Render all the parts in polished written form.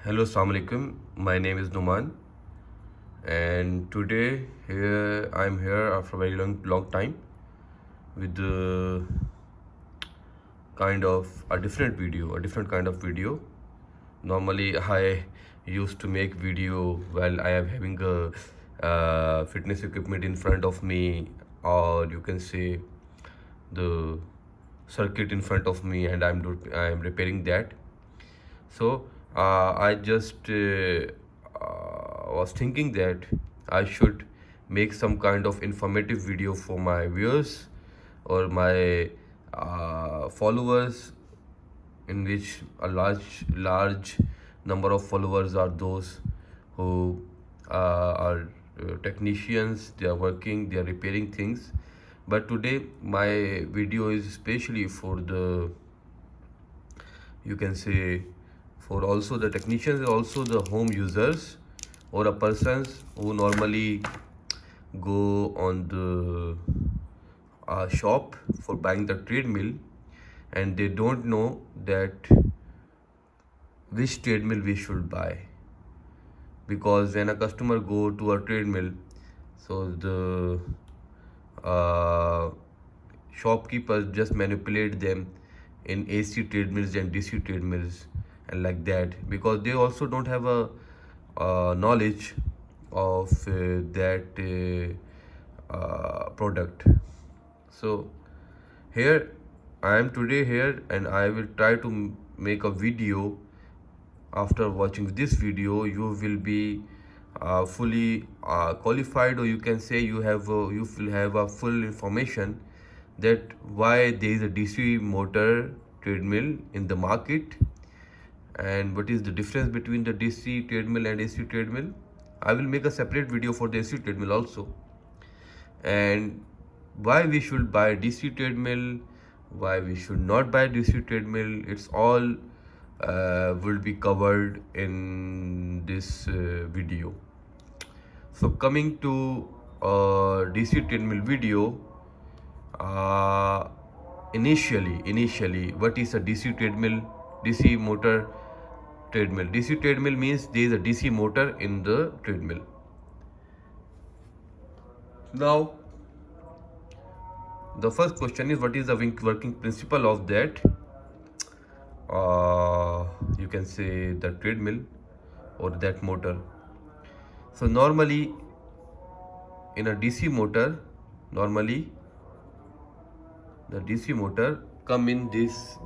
Hello, Assalamu alaikum. My name is Numan, and today I'm here after a very long time with a different kind of video. Normally, I used to make video while I am having a fitness equipment in front of me, or you can say the circuit in front of me, and I'm repairing that. So I just was thinking that I should make some kind of informative video for my viewers or my followers, in which a large number of followers are those who are technicians. They are working, they are repairing things. But today my video is especially for the, you can say, for also the technicians, also the home users, or a persons who normally go on the shop for buying the treadmill, and they don't know that which treadmill we should buy. Because when a customer go to a treadmill, so the uh, shopkeepers just manipulate them in AC treadmills and DC treadmills and like that, because they also don't have a knowledge of that product. So here I am today here, and I will try to make a video. After watching this video, you will be fully qualified, or you can say you will have a full information that why there is a DC motor treadmill in the market, and what is the difference between the DC treadmill and AC treadmill. I will make a separate video for the AC treadmill also, and why we should buy DC treadmill, why we should not buy DC treadmill. It's all will be covered in this video. So coming to DC treadmill video, uh, initially, what is a DC treadmill? DC motor treadmill. DC treadmill means there is a DC motor in the treadmill. Now, the first question is, what is the working principle of that? You can say the treadmill or that motor. So normally in a DC motor, normally the DC motor come in these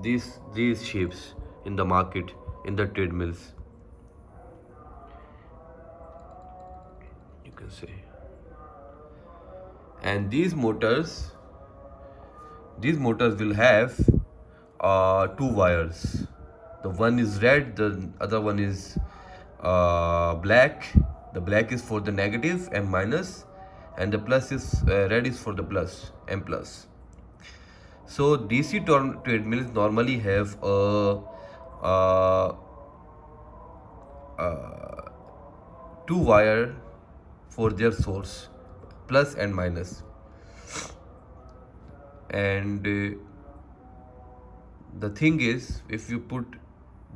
shapes in the market, in the treadmills, you can say. And these motors will have two wires. The one is red, the other one is black. The black is for the negative, M minus, and the plus is red is for the plus, M plus. So DC treadmills normally have uh, two wire for their source, plus and minus. And the thing is, if you put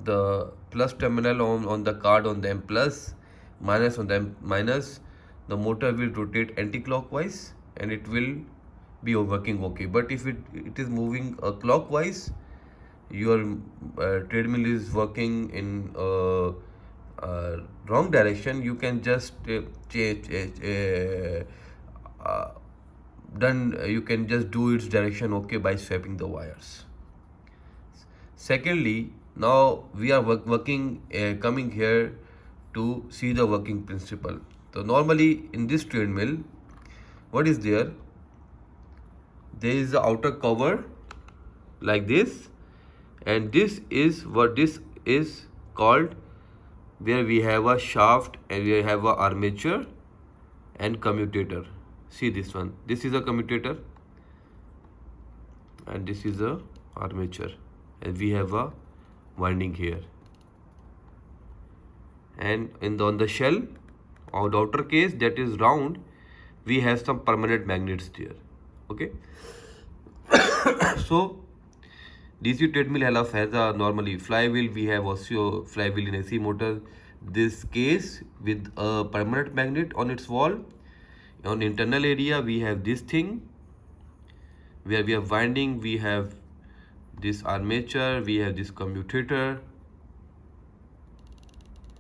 the plus terminal on the card on the M plus, minus on the M minus, the motor will rotate anti-clockwise and it will be working okay. But if it is moving clockwise, your treadmill is working in wrong direction, you can just change you can just do its direction okay by swapping the wires. Secondly, now we are working coming here to see the working principle. So normally in this treadmill, what is there? There is the outer cover like this, and this is what this is called, where we have a shaft and we have a armature and commutator. See this one, this is a commutator and this is a armature, and we have a winding here. And on the shell or the outer case that is round, we have some permanent magnets there. Okay. So DC treadmill has a normally flywheel. We have also flywheel in AC motor. This case with a permanent magnet on its wall. On internal area, we have this thing where we have winding. We have this armature. We have this commutator.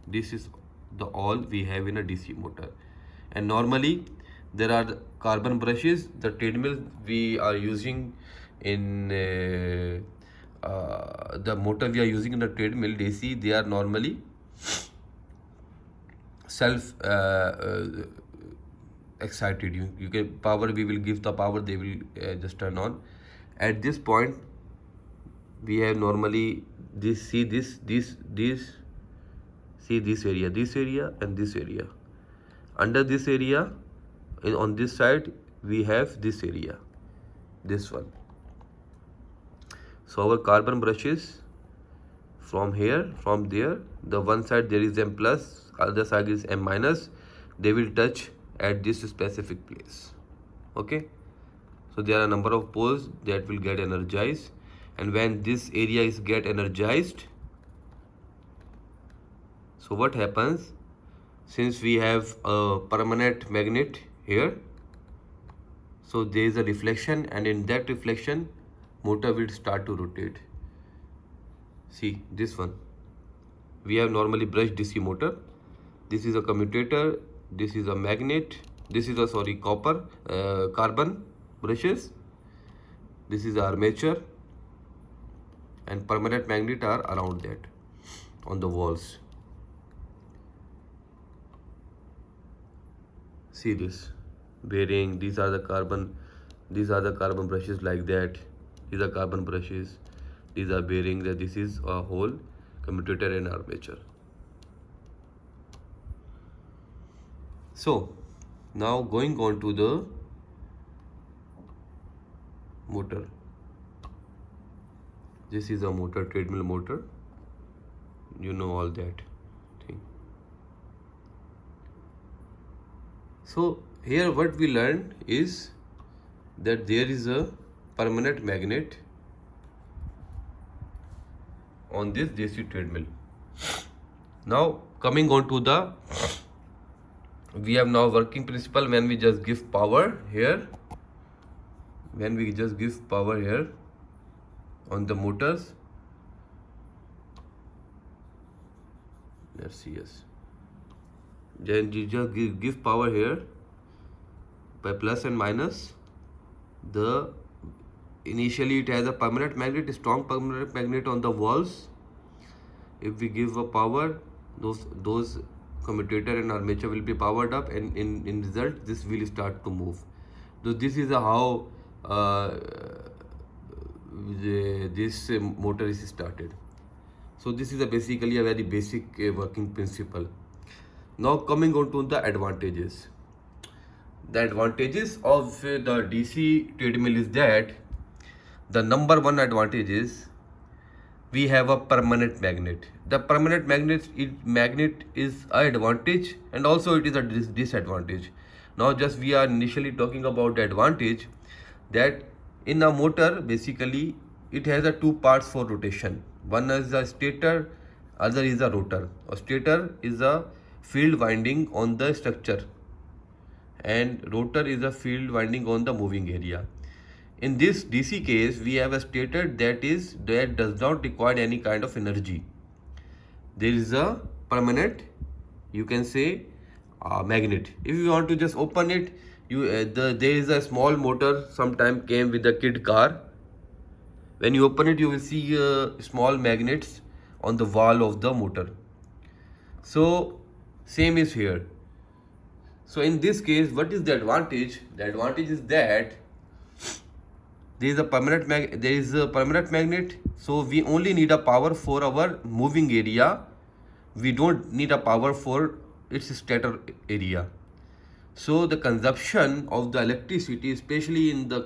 This is the all we have in a DC motor. And normally there are the carbon brushes. The treadmill we are using in the motor we are using in the treadmill DC, they are normally self excited. You can power, we will give the power, they will just turn on. At this point we have normally this, see this see this area and this area. Under this area, on this side we have this area, this one. So our carbon brushes from here, from there, the one side there is M plus, other side is M minus, they will touch at this specific place. Okay, so there are a number of poles that will get energized, and when this area is get energized, so what happens, since we have a permanent magnet here, so there is a reflection, and in that reflection motor will start to rotate. See this one, we have normally brushed DC motor. This is a commutator, this is a magnet, this is a carbon brushes, this is armature, and permanent magnet are around that on the walls. See this bearing, these are the carbon brushes like that. These are carbon brushes, these are bearing, that this is a whole commutator and armature. So now going on to the motor. This is a motor, treadmill motor, you know all that thing. So here what we learned is that there is a permanent magnet on this DC treadmill. Now coming on to the, we have now working principle. When we just give power here, on the motors, let's see, yes, then you just give power here by plus and minus. The initially it has a permanent magnet, strong permanent magnet on the walls. If we give a power, those commutator and armature will be powered up, and in result this will start to move. So this is how this motor is started. So this is basically a very basic working principle. Now coming on to the advantages. The advantages of the DC treadmill is that the number one advantage is we have a permanent magnet. The permanent magnet is an advantage, and also it is a disadvantage. Now just we are initially talking about the advantage, that in a motor basically it has a two parts for rotation. One is a stator, other is a rotor. A stator is a field winding on the structure, and rotor is a field winding on the moving area. In this DC case, we have a stator that does not require any kind of energy. There is a permanent, you can say, magnet. If you want to just open it, there is a small motor. Sometime came with a kid car. When you open it, you will see small magnets on the wall of the motor. So same is here. So in this case, what is the advantage? The advantage is that there is a permanent magnet, so we only need a power for our moving area. We don't need a power for its stator area. So the consumption of the electricity, especially in the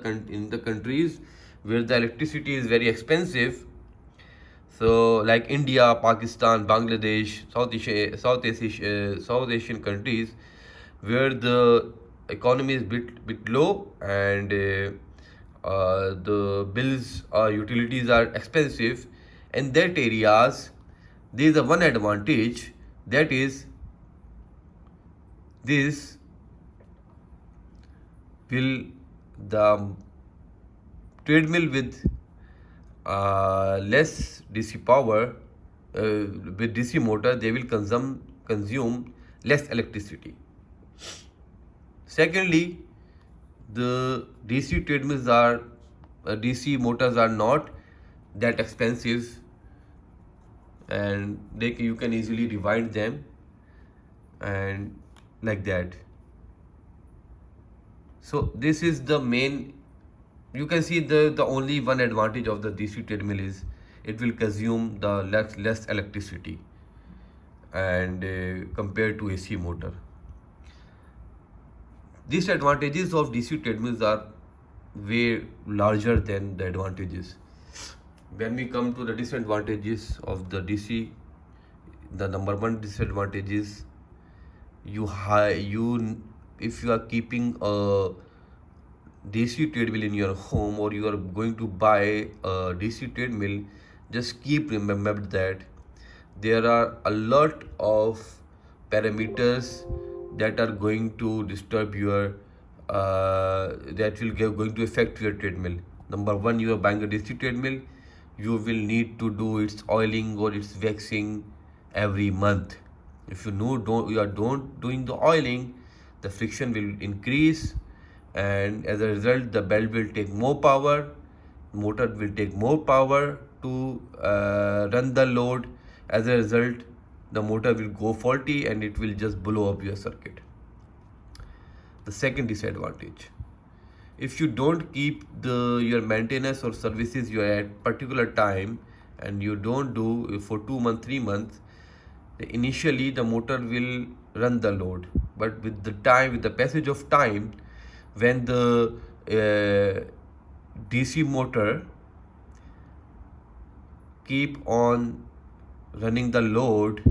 countries where the electricity is very expensive, so like India, Pakistan, Bangladesh, South Asian countries, where the economy is bit low, and the bills or utilities are expensive, in that areas there is a one advantage, that is this will the treadmill with less DC power, with DC motor they will consume less electricity. Secondly, the DC treadmills are DC motors are not that expensive, and you can easily rewind them and like that. So this is the main. You can see the only one advantage of the DC treadmill is it will consume the less electricity and compared to AC motor. Disadvantages of DC treadmills are way larger than the advantages. When we come to the disadvantages of the DC, the number one disadvantage is if you are keeping a DC treadmill in your home, or you are going to buy a DC treadmill, just keep remember that there are a lot of parameters that are going to disturb your going to affect your treadmill. Number one, you are buying a DC treadmill, you will need to do its oiling or its waxing every month. If you don't doing the oiling, the friction will increase, and as a result the belt will take more power, motor will take more power to run the load. As a result, the motor will go faulty and it will just blow up your circuit. The second disadvantage, if you don't keep your maintenance or services you at particular time, and you don't do for 2 months 3 months, initially the motor will run the load, but with the passage of time, when the DC motor keep on running the load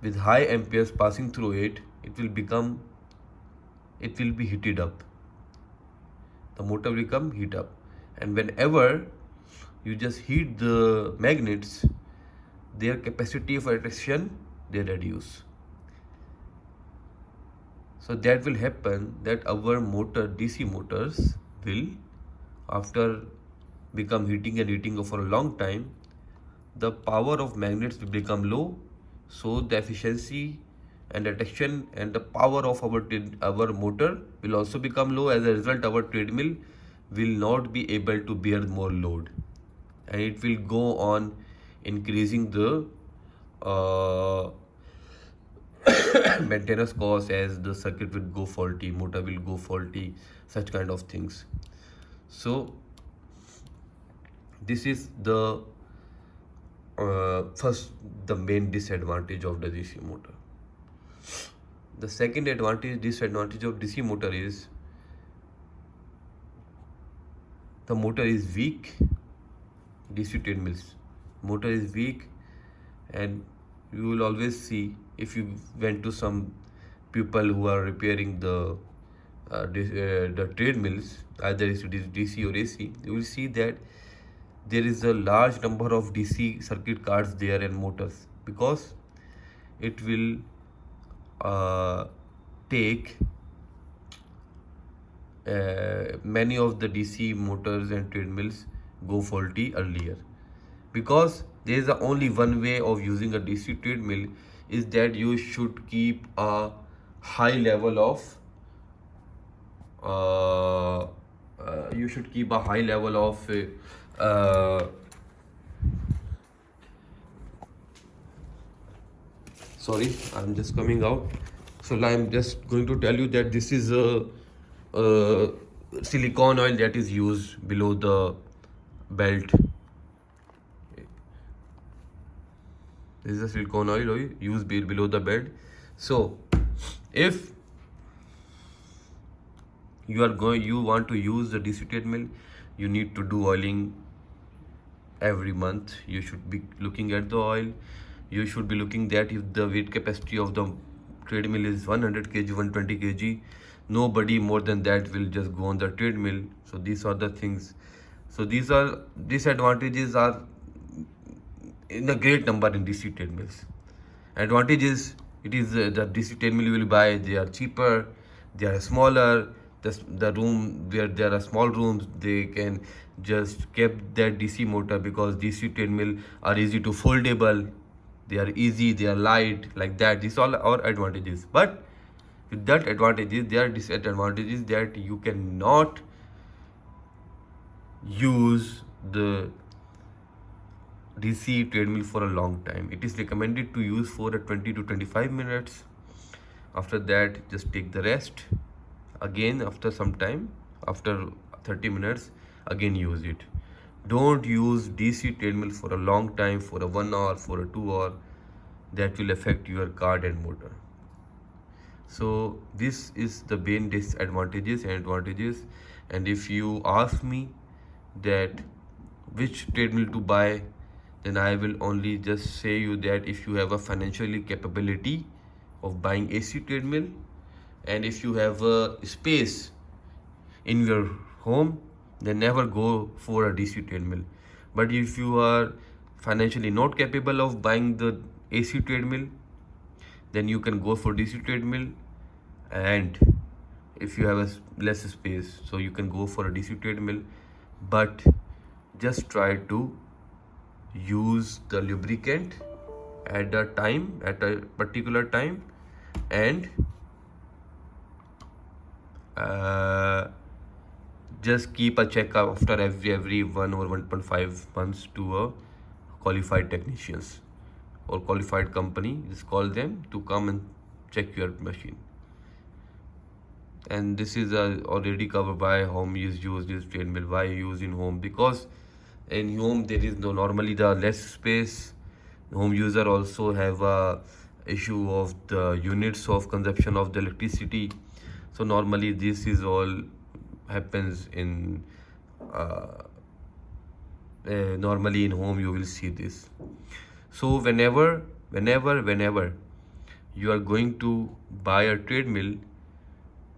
with high amperes passing through it, it will be heated up. The motor will become heat up, and whenever you just heat the magnets, their capacity of attraction they reduce. So that will happen that our DC motors will, after become heating for a long time, the power of magnets will become low, so the efficiency and attraction and the power of our motor will also become low. As a result, our treadmill will not be able to bear more load, and it will go on increasing the maintenance cost, as the circuit will go faulty, motor will go faulty, such kind of things. So this is the the main disadvantage of the DC motor. The second disadvantage of DC motor is the motor is weak. DC treadmills motor is weak, and you will always see, if you went to some people who are repairing the treadmills, either it is DC or AC, you will see that there is a large number of DC circuit cards there and motors, because it will take many of the DC motors and treadmills go faulty earlier, because there is only one way of using a DC treadmill, is that you should keep a high level of sorry, I'm just coming out. So I'm just going to tell you that this is a silicone oil that is used below the belt. This is a silicone oil used below the belt. So if you want to use the DC treadmill, you need to do oiling every month. You should be looking at the oil. You should be looking that if the weight capacity of the treadmill is 100 kg, 120 kg, nobody more than that will just go on the treadmill. So these are the things. So these are disadvantages are in a great number in DC treadmills. Advantage is it is the DC treadmill you will buy. They are cheaper, they are smaller. The room where there are small rooms, they can just keep that DC motor because DC treadmill are easy to foldable. They are easy, they are light like that. These all are advantages. But with that advantages, there are disadvantages that you cannot use the DC treadmill for a long time. It is recommended to use for 20 to 25 minutes. After that, just take the rest. Again, after some time, after 30 minutes, again use it. Don't use DC treadmill for a long time, for a 1 hour, for a 2 hour. That will affect your card and motor. So this is the main disadvantages and advantages. And if you ask me that which treadmill to buy, then I will only just say you that if you have a financially capability of buying AC treadmill, and if you have a space in your home, then never go for a DC treadmill. But if you are financially not capable of buying the AC treadmill, then you can go for DC treadmill. And if you have a less space, so you can go for a DC treadmill. But just try to use the lubricant at a particular time, and just keep a checkup after every 1 or 1.5 months to a qualified technicians or qualified company. Just call them to come and check your machine. And this is already covered by home use this treadmill. Why use in home? Because in home there is normally the less space. Home user also have a issue of the units of consumption of the electricity. So normally this is all happens in normally in home you will see this. So whenever you are going to buy a treadmill,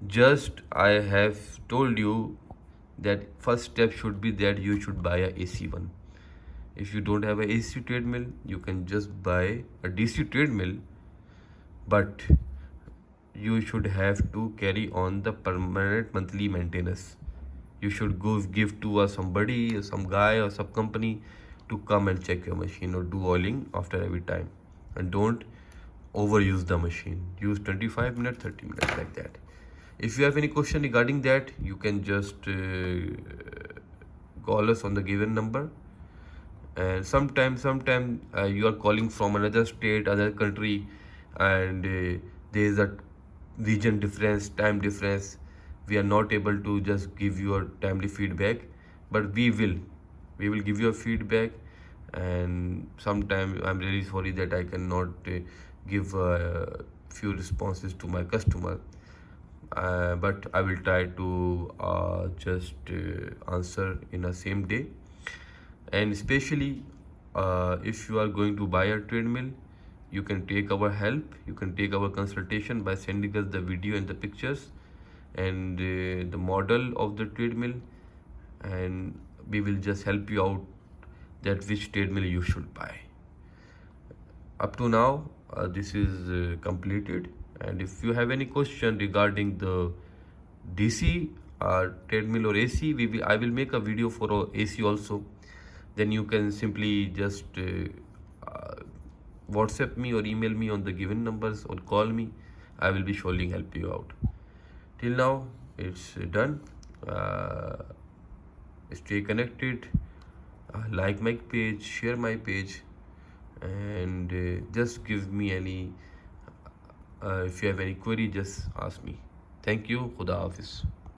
just I have told you that first step should be that you should buy a AC one. If you don't have a AC treadmill, you can just buy a DC treadmill, but you should have to carry on the permanent monthly maintenance. You should go give to somebody, some guy or some company to come and check your machine or do oiling after every time. And don't overuse the machine. Use 25 minutes, 30 minutes like that. If you have any question regarding that, you can just call us on the given number. And sometime you are calling from another state, other country, and there is a region difference, time difference. We are not able to just give you a timely feedback, but we will give you a feedback. And sometime I'm really sorry that I cannot give a few responses to my customer, but I will try to just answer in the same day. And especially if you are going to buy a treadmill, you can take our help, you can take our consultation by sending us the video and the pictures and the model of the treadmill, and we will just help you out that which treadmill you should buy. Up to now, this is completed. And if you have any question regarding the DC treadmill or AC, I will make a video for AC also. Then you can simply just WhatsApp me or email me on the given numbers or call me. I will be surely help you out. Till now, it's done. Stay connected. Like my page, share my page, and just give me any if you have any query, just ask me. Thank you. Khuda Hafiz.